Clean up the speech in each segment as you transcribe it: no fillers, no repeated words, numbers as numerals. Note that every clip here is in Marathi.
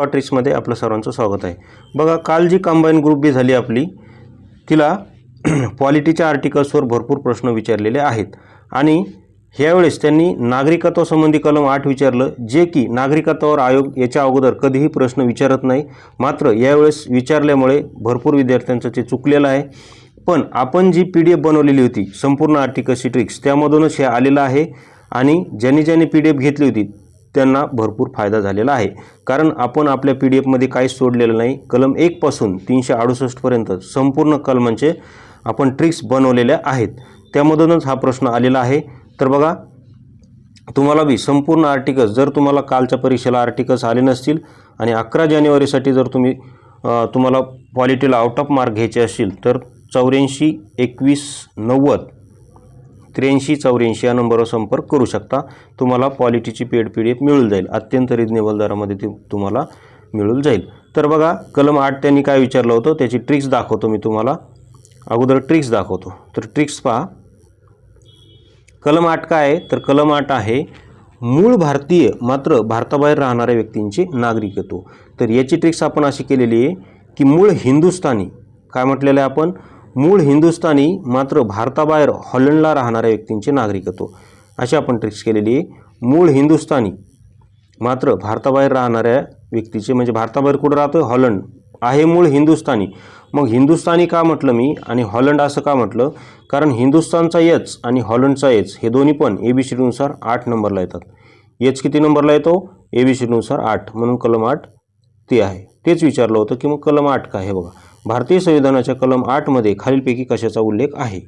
ट्रिक्समध्ये आपलं सर्वांचं स्वागत आहे। बघा, काल जी कंबाईन ग्रुप बी झाली आपली, तिला पॉलिटीच्या आर्टिकल्सवर भरपूर प्रश्न विचारलेले आहेत आणि ह्यावेळेस त्यांनी नागरिकत्वासंबंधी कलम 8 विचारलं, जे की नागरिकत्वावर आयोग याच्या अगोदर कधीही प्रश्न विचारत नाही। मात्र यावेळेस विचारल्यामुळे भरपूर विद्यार्थ्यांचं ते चुकलेलं आहे। पण आपण जी PDF बनवलेली होती संपूर्ण आर्टिकल्सची ट्रिक्स, त्यामधूनच हे आलेलं आहे आणि ज्यांनी PDF घेतली होती त्यांना भरपूर फायदा झालेला आहे। कारण आपण आपल्या PDF मध्ये काहीच सोडलेलं नाही। कलम 1 पासून 368 पर्यंत संपूर्ण कलमांचे आपण ट्रिक्स बनवलेल्या आहेत, त्यामधूनच हा प्रश्न आलेला आहे। तर बघा, तुम्हाला बी संपूर्ण आर्टिकल्स, जर तुम्हाला कालच्या परीक्षेला आर्टिकल्स आले नसतील आणि 11 जानेवारीसाठी जर तुम्हाला पॉलिटीला आउट ऑफ मार्क घ्यायचे असतील तर 84 21 90 83 84 या नंबरवर संपर्क करू शकता। तुम्हाला पॉलिटीची पेड PDF मिळून जाईल, अत्यंत रिजनेबल दरामध्ये ती तुम्हाला मिळून जाईल। तर बघा, कलम 8 त्यांनी काय विचारलं होतं त्याची ट्रिक्स दाखवतो मी तुम्हाला। अगोदर ट्रिक्स दाखवतो। तर ट्रिक्स पहा, कलम 8 काय आहे तर कलम 8 आहे मूळ भारतीय मात्र भारताबाहेर राहणाऱ्या व्यक्तींचे नागरिकत्व। तर याची ट्रिक्स आपण अशी केलेली आहे की मूळ हिंदुस्थानी, काय म्हटलेलं आहे आपण, मूळ हिंदुस्थानी मात्र भारताबाहेर हॉलंडला राहणाऱ्या व्यक्तींचे नागरिकत्व, अशी आपण ट्रिक्स केलेली आहे। मूळ हिंदुस्थानी मात्र भारताबाहेर राहणाऱ्या व्यक्तीचे, म्हणजे भारताबाहेर कुठं राहतोय, हॉलंड आहे मूळ हिंदुस्थानी। मग हिंदुस्थानी का म्हटलं मी आणि हॉलंड असं का म्हटलं, कारण हिंदुस्थानचा एच आणि हॉलंडचा एच हे दोन्ही पण ABCD नुसार 8 नंबरला येतात। एच किती नंबरला येतो, ABCD नुसार 8, म्हणून कलम 8 ते आहे। तेच विचारलं होतं की मग कलम 8 काय आहे। बघा, भारतीय संविधानाच्या कलम 8 मध्ये खालीलपैकी कशाचा उल्लेख आहे,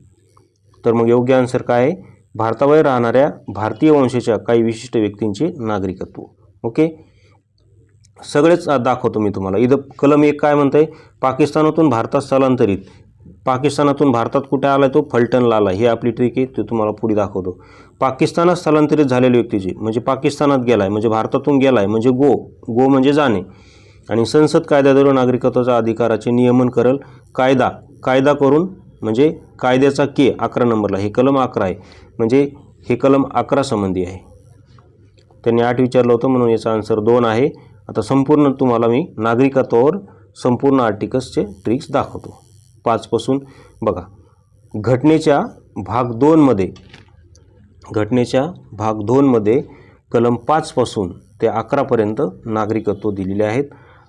तर मग योग्य आन्सर काय आहे, भारताबाहेर राहणाऱ्या भारतीय वंशाच्या काही विशिष्ट व्यक्तींचे नागरिकत्व। ओके, सगळेच दाखवतो मी तुम्हाला। इथं कलम 1 काय म्हणतंय, पाकिस्तानातून भारतात स्थलांतरित, पाकिस्तानातून भारतात कुठे आला तो, फलटणला आला। ही आपली ट्रिक आहे, ते तुम्हाला पुढे दाखवतो। पाकिस्तानात स्थलांतरित झालेल्या व्यक्तीची, म्हणजे पाकिस्तानात गेलाय म्हणजे भारतातून गेलाय, म्हणजे गो म्हणजे जाणे, आणि संसद कायद्याद्वारे नागरिकत्वाच्या अधिकाराचे नियमन करेल, कायदा करून, म्हणजे कायद्याचा के 11 नंबरला, हे कलम 11 आहे, म्हणजे हे कलम 11 संबंधी आहे। त्यांनी 8 विचारलं होतं म्हणून याचा आन्सर 2 आहे। आता संपूर्ण तुम्हाला मी नागरिकत्वावर संपूर्ण आर्टिकल्सचे ट्रिक्स दाखवतो 5 पासून। बघा, घटनेच्या भाग 2 मध्ये कलम 5 पासून ते 11 पर्यंत नागरिकत्व दिलेले आहेत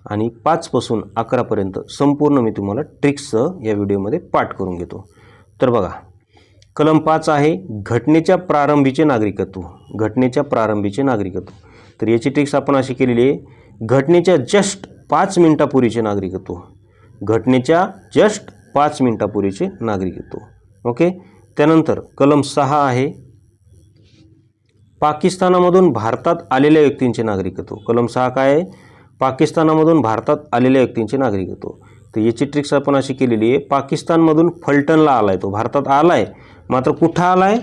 आणि 5 पासून 11 पर्यंत संपूर्ण मी तुम्हाला ट्रिक्सचं या व्हिडिओमध्ये पाठ करून घेतो। तर बघा, कलम 5 आहे घटनेच्या प्रारंभीचे नागरिकत्व, घटनेच्या प्रारंभीचे नागरिकत्व। तर याची ट्रिक्स आपण अशी केलेली आहे, घटनेच्या जस्ट 5 मिनिटापूर्वीचे नागरिकत्व, घटनेच्या जस्ट 5 मिनिटापूर्वीचे नागरिकत्व। ओके, त्यानंतर कलम 6 आहे पाकिस्तानामधून भारतात आलेल्या व्यक्तींचे नागरिकत्व। कलम 6 काय आहे, पाकिस्तानामधून भारतात आलेल्या व्यक्तींचे नागरिकत्व। तर याची ट्रिक्स आपण अशी केलेली आहे, पाकिस्तानमधून फलटणला आलाय तो, भारतात आलाय मात्र कुठं आलाय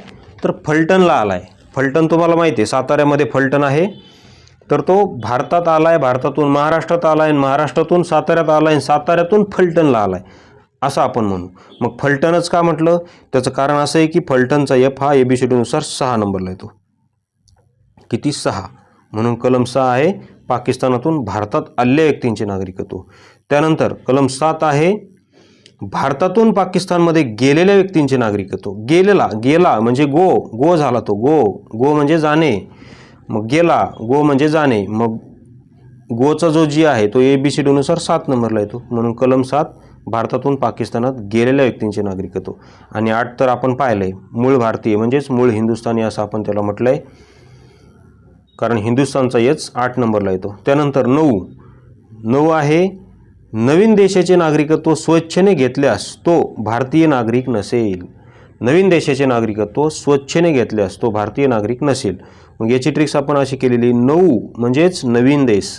तर फलटणला आलाय। फलटण तुम्हाला माहिती आहे, साताऱ्यामध्ये फलटण आहे। तर तो भारतात आलाय, भारतातून महाराष्ट्रात आलाय, महाराष्ट्रातून साताऱ्यात आलाय, साताऱ्यातून फलटणला आलाय, असं आपण म्हणू। मग फलटणच का म्हटलं, त्याचं कारण असं आहे की फलटणचा F हा ABCD नुसार 6 नंबरला येतो, किती, 6, म्हणून कलम 6 आहे पाकिस्तानातून भारतात आलेल्या व्यक्तींचे नागरिकत्व। त्यानंतर कलम 7 आहे भारतातून पाकिस्तानमध्ये गेलेल्या व्यक्तींचे नागरिकत्व। गेला म्हणजे गो झाला तो, गो म्हणजे जाणे, मग गेला, गो म्हणजे जाणे, मग गोचा जो जी आहे तो ABCD नुसार 7 नंबरला येतो, म्हणून कलम 7 भारतातून पाकिस्तानात गेलेल्या व्यक्तींचे नागरिकत्व। आणि 8 तर आपण पाहिलंय, मूळ भारतीय म्हणजेच मूळ हिंदुस्थानी असं आपण त्याला म्हटलंय, कारण हिंदुस्थानचा एच 8 नंबरला येतो। त्यानंतर 9 आहे नवीन देशाचे नागरिकत्व स्वेच्छेने घेतल्यास तो भारतीय नागरिक नसेल, नवीन देशाचे नागरिकत्व स्वेच्छेने घेतल्यास तो भारतीय नागरिक नसेल। मग याची ट्रिक्स आपण अशी केलेली, 9 म्हणजेच नवीन देश,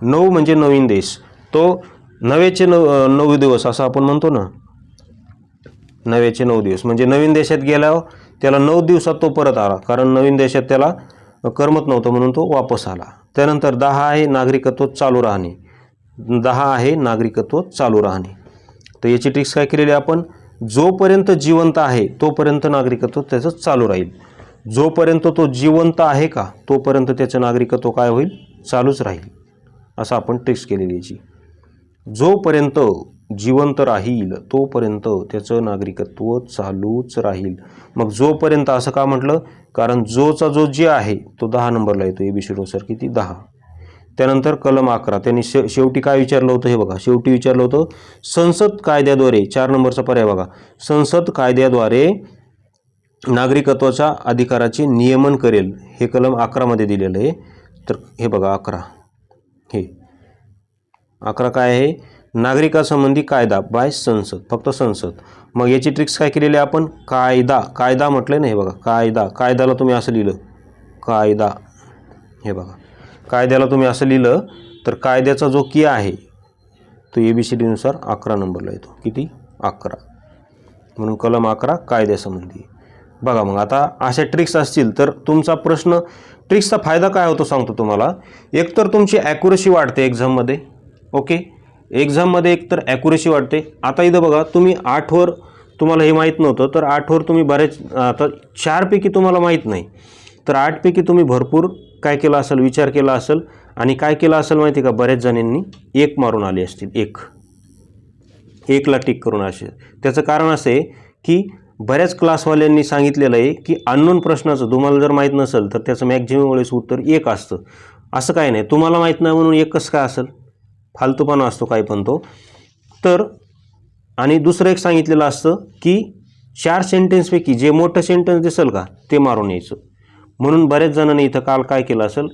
9 म्हणजे नवीन देश, तो नव्याचे 9 दिवस असं आपण म्हणतो ना, नव्याचे 9 दिवस म्हणजे नवीन देशात गेल्यावर त्याला 9 दिवसात तो परत आला, कारण नवीन देशात त्याला करमत नव्हतं म्हणून तो वापस आला। त्यानंतर 10 आहे नागरिकत्व चालू राहणे, 10 आहे नागरिकत्व चालू राहणे। तर याची ट्रिक्स काय केलेली आपण, जोपर्यंत जिवंत आहे तोपर्यंत नागरिकत्व त्याचं चालू राहील, जोपर्यंत तो जिवंत आहे का तोपर्यंत त्याचं नागरिकत्व काय होईल, चालूच राहील। असं आपण ट्रिक्स केलेली याची. जोपर्यंत जिवंत राहील तोपर्यंत त्याचं नागरिकत्व चालूच राहील. मग जोपर्यंत असं का म्हटलं, कारण जोचा जो जे आहे तो 10 नंबरला येतो एबीसीडीनुसार. किती? 10. त्यानंतर कलम 11 त्यांनी शेवटी काय विचारलं होतं हे बघा. शेवटी विचारलं होतं संसद कायद्याद्वारे, 4 नंबरचा पर्याय बघा, संसद कायद्याद्वारे नागरिकत्वाच्या अधिकाराचे नियमन करेल. हे कलम 11 मध्ये दिलेलं आहे. तर हे बघा 11, हे 11 काय आहे? नागरिकासंबंधी कायदा बाय संसद, फक्त संसद. मग याची ट्रिक्स काय केलेली आहे आपण? कायदा, कायदा म्हटलं ना, हे बघा कायदा. कायद्याला तुम्ही असं लिहिलं कायदा, हे बघा कायद्याला तुम्ही असं लिहिलं तर कायद्याचा जो की आहे तो एबीसीडीनुसार 11 नंबरला येतो. किती? 11. म्हणून कलम 11 कायद्यासंबंधी. बघा मग आता अशा ट्रिक्स असतील तर तुमचा प्रश्न, ट्रिक्सचा फायदा काय होतो सांगतो तुम्हाला. एकतर तुमची ॲक्युरेसी वाढते एक्झाममध्ये. ओके, एक्झाममध्ये एकतर ॲक्युरेसी वाढते. आता इथं बघा तुम्ही 8वर, तुम्हाला हे माहीत नव्हतं तर 8वर तुम्ही बरेच, आता 4पैकी तुम्हाला माहीत नाही तर 8पैकी तुम्ही भरपूर काय केलं असेल, विचार केला असेल आणि काय केलं असेल माहिती का, बऱ्याच जणांनी 1 मारून आले असतील. 1ला टिक करून असेल. त्याचं कारण असं आहे की बऱ्याच क्लासवाल्यांनी सांगितलेलं आहे की अननोन प्रश्नाचं तुम्हाला जर माहीत नसेल तर त्याचं मॅक्झिमम वेळेस उत्तर 1 असतं. असं काय नाही, तुम्हाला माहीत नाही म्हणून 1 कसं काय असेल, फालतूपणा असतो काय पण तो. तर आणि दुसरं एक सांगितलेलं असतं की 4 सेंटेन्सपैकी जे मोठं सेंटेन्स दिसेल का ते मारून यायचं. म्हणून बऱ्याच जणांनी इथं काल काय केलं असेल,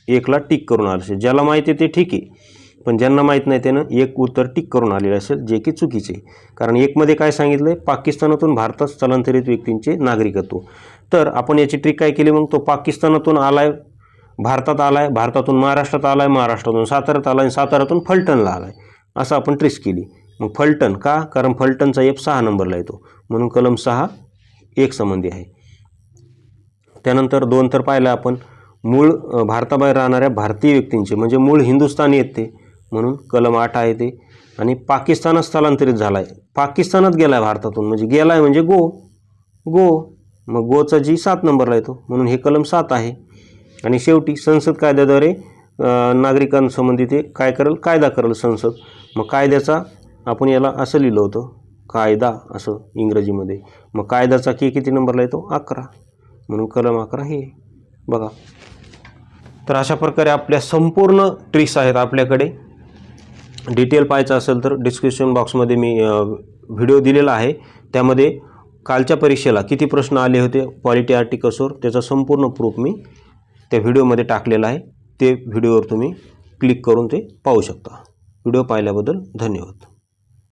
1ला टिक करून आलं असेल. ज्याला माहिती आहे ते ठीक आहे, पण ज्यांना माहीत नाही त्यानं 1 उत्तर टिक करून आलेलं असेल, जे की चुकीचे. कारण 1मध्ये काय सांगितलं आहे, पाकिस्तानातून भारतात स्थलांतरित व्यक्तींचे नागरिकत्व. तर आपण याची ट्रिक काय केली, मग तो पाकिस्तानातून आलाय भारतात आलाय, भारतातून महाराष्ट्रात आलाय, महाराष्ट्रातून साताऱ्यात आलाय, साताऱ्यातून फलटणला आलाय, असं आपण ट्रिक्स केली. मग फलटण का? कारण फलटणचा F 6 नंबरला येतो, म्हणून कलम 6 एक संबंधी आहे. त्यानंतर 2 तर पाहिलं आपण, मूळ भारताबाहेर राहणाऱ्या भारतीय व्यक्तींचे म्हणजे मूळ हिंदुस्थानी आहेत ते, म्हणून कलम 8 आहे ते. आणि पाकिस्तानात स्थलांतरित झाला आहे, पाकिस्तानात गेला आहे भारतातून, म्हणजे गेला आहे म्हणजे गो, मग गोचा जी 7 नंबरला येतो, म्हणून हे कलम 7 आहे. आणि शेवटी संसद कायद्याद्वारे नागरिकांसंबंधी ते काय करेल, कायदा करेल संसद. मग कायद्याचा आपण याला असं लिहिलं होतं कायदा असं इंग्रजीमध्ये. मग कायद्याचा की किती नंबरला येतो? 11, म्हणून कलम 11 हे बघा. तर अशा प्रकारे आपल्या संपूर्ण ट्रिक्स आहेत आपल्याकडे. डिटेल पाहायचं असेल तर डिस्क्रिप्शन बॉक्समध्ये मी व्हिडिओ दिलेला आहे. त्यामध्ये कालच्या परीक्षेला किती प्रश्न आले होते पॉलिटी आर्टिकल्सवर त्याचा संपूर्ण प्रूफ मी त्या व्हिडिओमध्ये टाकलेला आहे. ते व्हिडिओवर तुम्ही क्लिक करून ते पाहू शकता. व्हिडिओ पाहिल्याबद्दल धन्यवाद.